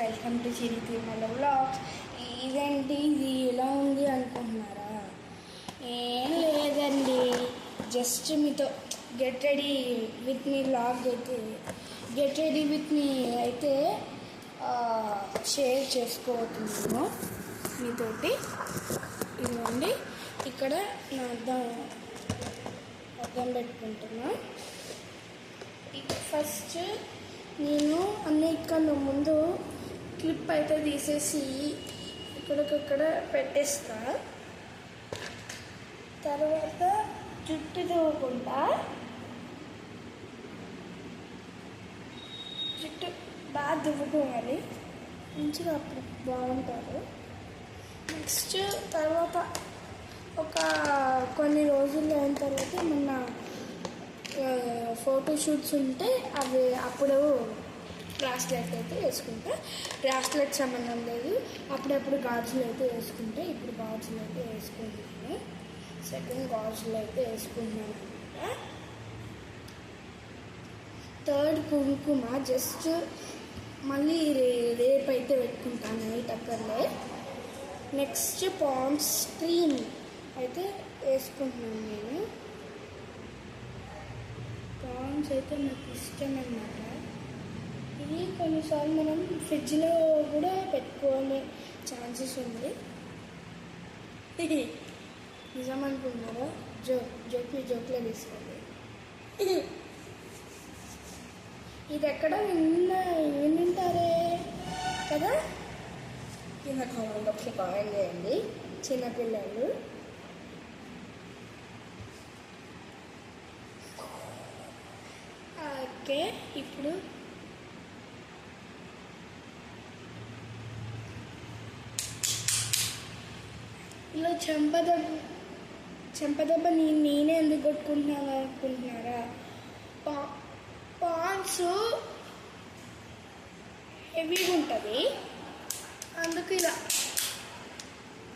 Welcome to Chiri Tirumala vlogs. ఇదేంటి ఇది ఎలా ఉంది అనుకుంటున్నారా? ఏం లేదండి, జస్ట్ మీతో గెట్ రెడీ విత్ మీ వ్లాగ్ అయితే గెట్ రెడీ విత్ మీ అయితే షేర్ చేసుకోబోతున్నాను మీతోటి. ఇదిగోండి, ఇక్కడ నా అద్దం పెట్టుకుంటున్నా. ఫస్ట్ నేను అన్నిటికన్నా ముందు క్లిప్ అయితే తీసేసి ఇక్కడికక్కడ పెట్టేస్తా. తర్వాత జుట్టు దువ్వకుండా జుట్టు బాగా దువ్వుకోవాలి, మంచిగా అప్పుడు బాగుంటారు. నెక్స్ట్ తర్వాత ఒక కొన్ని రోజులు అయిన తర్వాత మొన్న ఫోటోషూట్స్ ఉంటే అవి అప్పుడు బ్రాస్లెట్ అయితే వేసుకుంటా. బ్రాస్లెట్ సంబంధం లేదు, అప్పుడప్పుడు గాజులు అయితే వేసుకుంటే ఇప్పుడు గాజులు అయితే వేసుకుంటున్నాను. సెకండ్ గాజులు అయితే వేసుకుంటున్నాను అనమాట. థర్డ్ కుంకుమ జస్ట్ మళ్ళీ రేపైతే పెట్టుకుంటాను నైట్ అక్కర్లే. నెక్స్ట్ పాండ్స్ క్రీమ్ అయితే వేసుకుంటున్నాను నేను. పాండ్స్ అయితే నాకు ఇష్టం అన్నమాట. ఇది కొన్నిసార్లు మనం ఫ్రిడ్జ్లో కూడా పెట్టుకోనే ఛాన్సెస్ ఉంది. నిజం అనుకున్నారా? జోక్లో తీసుకోండి. ఇది ఎక్కడ వింటారే కదా, కింద కామెంట్ బాక్స్లో కామెంట్ చేయండి చిన్నపిల్లలు. ఓకే, ఇప్పుడు ఇలా చెంపదెబ్బ నేనే ఎందుకు కొట్టుకుంటున్నాను అనుకుంటున్నారా? పాన్స్ హెవీగా ఉంటుంది, అందుకు ఇలా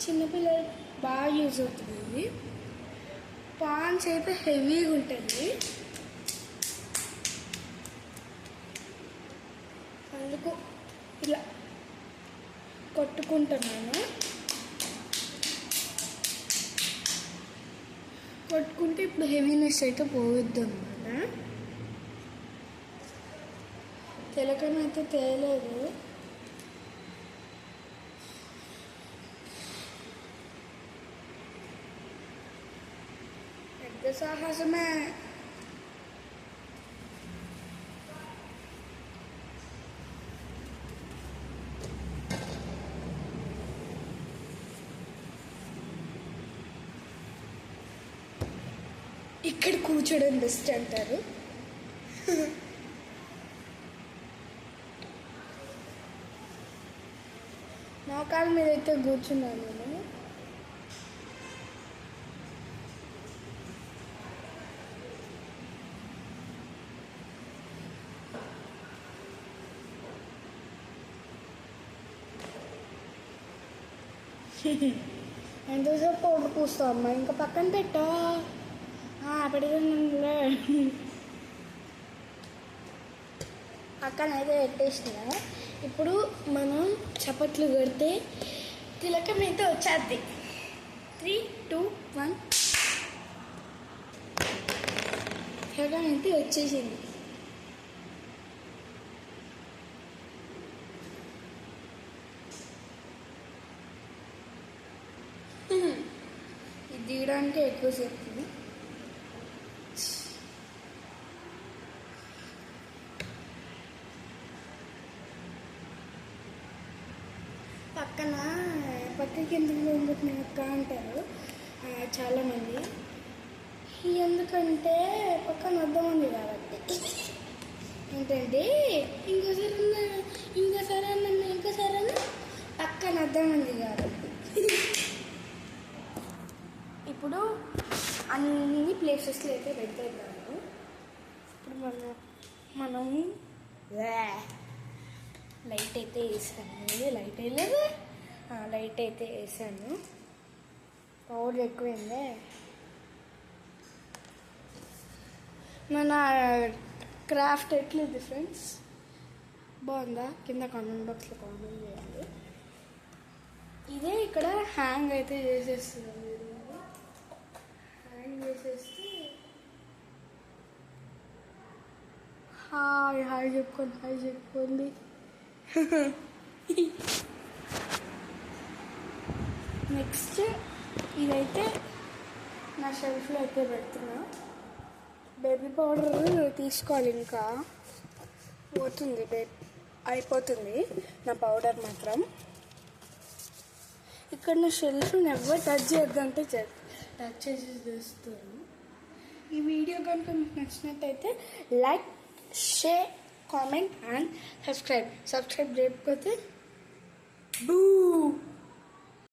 చిన్నపిల్లలు బాగా యూజ్ అవుతుంది. ఇది పాన్స్ అయితే హెవీగా ఉంటుంది, అందుకు ఇలా కొట్టుకుంటున్నాను. కొట్టుకుంటే ఇప్పుడు హెవీనెస్ అయితే పోవద్దు అన్నమాట. తెలకన అయితే తేలేదు. పెద్ద సాహసమే. ఇక్కడ కూర్చోడం బెస్ట్ అంటారు. నా కాళ్ళ మీద అయితే కూర్చున్నాను నేను. ఎంతసేపు పౌడర్ పూస్తావు అమ్మా, ఇంకా పక్కన పెట్టా పెడుతుందిలే. పక్కన అయితే పెట్టేసిన. ఇప్పుడు మనం చప్పట్లు కొడితే తిలకం అయితే వచ్చేద్ది. 3, 2, 1 తిలకం అయితే వచ్చేసింది. ఇది దిగడానికి ఎక్కువసేపు. పక్కకి ఎందుకు అక్క అంటారు చాలామంది. ఎందుకంటే పక్కన అర్థం ఉంది కాబట్టి. ఏంటంటే ఇంకోసారి అన్న పక్కన అర్థం ఉంది కాబట్టి. ఇప్పుడు అన్ని ప్లేసెస్లో అయితే పెట్టేద్దాము. ఇప్పుడు మనం లైట్ అయితే వేసాను. లైట్ అయితే వేసాను. పౌడర్ ఎక్కువైందే. మన క్రాఫ్ట్ ఎట్లేదు ఫ్రెండ్స్, బాగుందా? కింద కామెంట్ బాక్స్లో కామెంట్ చేయండి. ఇదే ఇక్కడ హ్యాంగ్ అయితే చేసేస్తుంది. మీరు హ్యాంగ్ చేసేస్తే హాయ్ చెప్పుకోండి. నెక్స్ట్ ఇదైతే నా షెల్ఫ్లో అయితే పెడుతున్నా. బేబీ పౌడర్ తీసుకోవాలి, ఇంకా పోతుంది అయిపోతుంది నా పౌడర్ మాత్రం. ఇక్కడ నా షెల్ఫ్ని ఎవరు టచ్ చేయొద్దంటే టచ్ చేసి చేస్తాను. ఈ వీడియో కనుక మీకు నచ్చినట్టయితే like, share, comment and subscribe చేయకపోతే బూ.